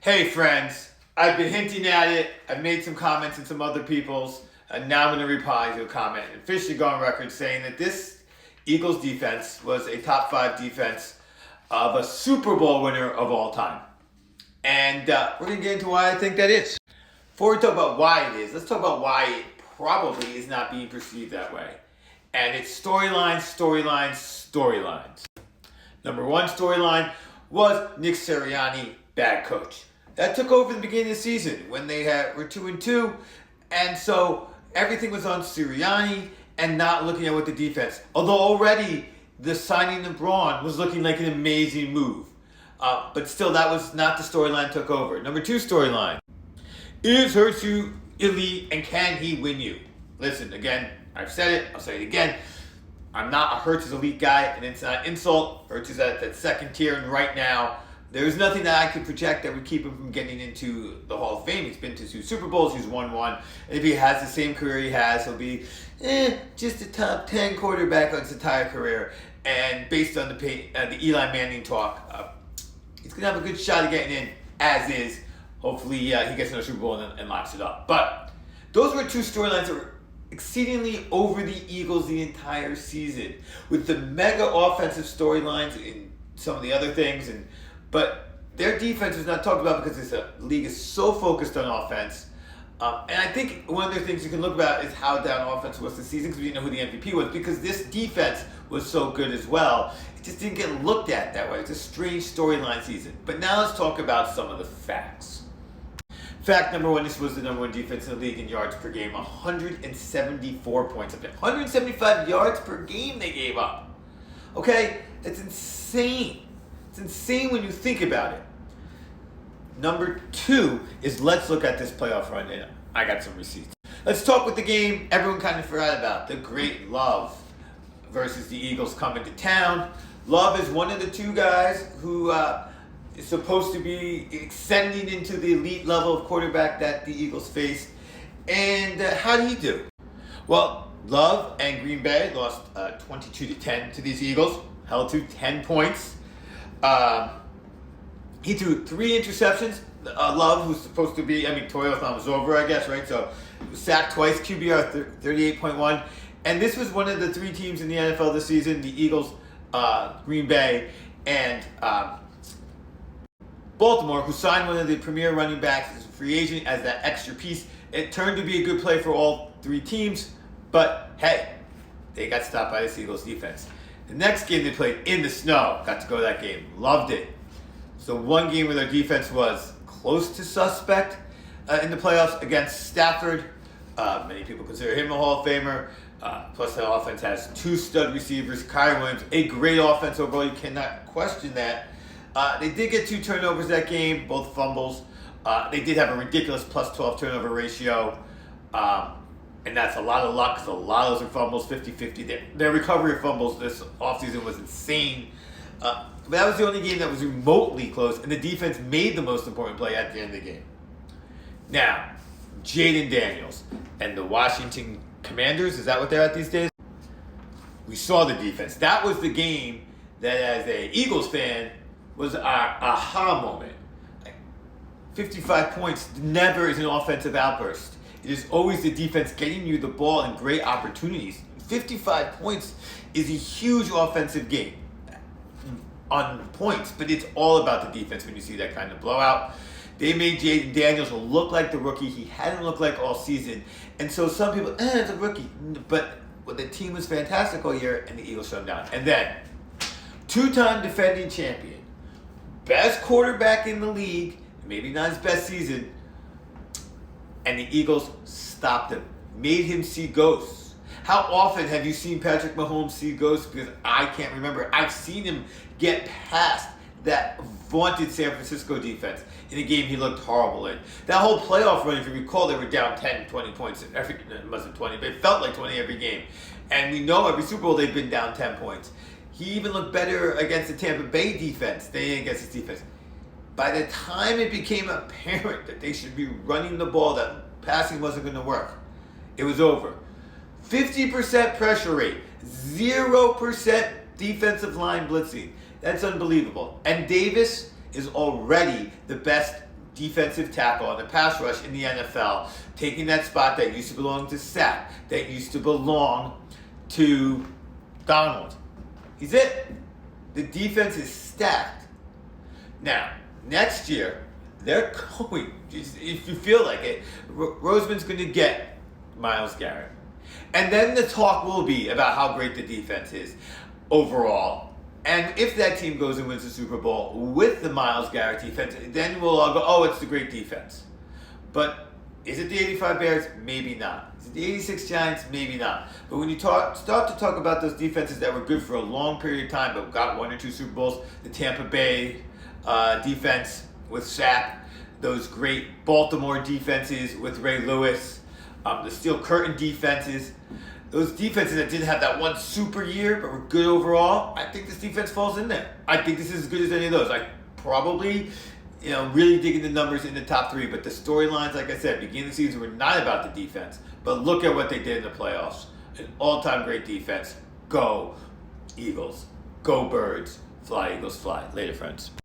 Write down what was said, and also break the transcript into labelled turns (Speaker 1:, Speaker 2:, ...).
Speaker 1: Hey friends, I've been hinting at it, I've made some comments in some other people's, and now I'm going to reply to a comment and officially go on record saying that this Eagles defense was a top 5 defense of a Super Bowl winner of all time. And we're going to get into why I think that is. Before we talk about why it is, let's talk about why it probably is not being perceived that way. And it's storylines. Number one storyline was Nick Sirianni, bad coach. That took over the beginning of the season when they were 2-2, and so everything was on Sirianni and not looking at what the defense. Although already the signing of Braun was looking like an amazing move, but still that was not the storyline took over. Number two storyline: is Hurts elite and can he win you? Listen, again, I've said it. I'll say it again. I'm not a Hurts elite guy, and it's not an insult. Hurts is at that second tier, and right now, there's nothing that I could project that would keep him from getting into the Hall of Fame. He's been to 2 Super Bowls. He's won one. And if he has the same career he has, he'll be just a top 10 quarterback on his entire career. And based on the Eli Manning talk, he's going to have a good shot at getting in, as is. Hopefully, he gets another Super Bowl and locks it up. But those were 2 storylines that were exceedingly over the Eagles the entire season, with the mega offensive storylines in some of the other things, but their defense is not talked about because the league is so focused on offense. And I think one of the things you can look about is how down offense was this season, because we didn't know who the MVP was, because this defense was so good as well. It just didn't get looked at that way. It's a strange storyline season. But now let's talk about some of the facts. Fact number one: this was the number 1 defense in the league in yards per game, 174 points up there. 175 yards per game they gave up. Okay? It's insane. It's insane when you think about it. Number 2 is, let's look at this playoff run, and I got some receipts. Let's talk with the game everyone kind of forgot about, the great Love versus the Eagles coming to town. Love is one of the 2 guys who is supposed to be ascending into the elite level of quarterback that the Eagles faced. And how did he do? Well, Love and Green Bay lost 22-10 to these Eagles, held to 10 points. He threw 3 interceptions. Love, who's supposed to be, Toyothon was over, I guess, right? So, sacked twice, QBR 38.1. And this was one of the 3 teams in the NFL this season, the Eagles, Green Bay, and Baltimore, who signed one of the premier running backs as a free agent as that extra piece. It turned to be a good play for all 3 teams, but hey, they got stopped by this Eagles defense. The next game they played in the snow, got to go to that game, loved it. So one game where their defense was close to suspect in the playoffs against Stafford. Many people consider him a Hall of Famer. Plus the offense has 2 stud receivers. Kyren Williams, a great offense overall, you cannot question that. They did get 2 turnovers that game, both fumbles. They did have a ridiculous plus 12 turnover ratio. And that's a lot of luck, because a lot of those are fumbles, 50-50. Their recovery of fumbles this offseason was insane. But that was the only game that was remotely close, and the defense made the most important play at the end of the game. Now, Jayden Daniels and the Washington Commanders, is that what they're at these days? We saw the defense. That was the game that, as a Eagles fan, was our aha moment. 55 points never is an offensive outburst. It is always the defense getting you the ball in great opportunities. 55 points is a huge offensive game on points, but it's all about the defense when you see that kind of blowout. They made Jayden Daniels look like the rookie he hadn't looked like all season. And so some people, it's a rookie. But the team was fantastic all year, and the Eagles shut him down. And then, 2-time defending champion, best quarterback in the league, maybe not his best season, and the Eagles stopped him, made him see ghosts. How often have you seen Patrick Mahomes see ghosts? Because I can't remember. I've seen him get past that vaunted San Francisco defense in a game he looked horrible in. That whole playoff run, if you recall, they were down 10, 20 points. It wasn't 20, but it felt like 20 every game. And we know every Super Bowl they've been down 10 points. He even looked better against the Tampa Bay defense than against his defense. By the time it became apparent that they should be running the ball, that passing wasn't going to work, it was over. 50% pressure rate, 0% defensive line blitzing. That's unbelievable. And Davis is already the best defensive tackle on the pass rush in the NFL, taking that spot that used to belong to Sapp, that used to belong to Donald. He's it. The defense is stacked. Now, next year, they're going, if you feel like it, Roseman's going to get Myles Garrett. And then the talk will be about how great the defense is overall. And if that team goes and wins the Super Bowl with the Myles Garrett defense, then we'll all go, oh, it's the great defense. But is it the 85 Bears? Maybe not. Is it the 86 Giants? Maybe not. But when you start to talk about those defenses that were good for a long period of time but got 1 or 2 Super Bowls, the Tampa Bay defense with Sapp, those great Baltimore defenses with Ray Lewis, the Steel Curtain defenses, those defenses that didn't have that one super year but were good overall, I think this defense falls in there. I think this is as good as any of those. I probably, really digging the numbers in the top 3, but the storylines, like I said, beginning of the season were not about the defense. But look at what they did in the playoffs. An all-time great defense. Go Eagles. Go Birds. Fly, Eagles, fly. Later, friends.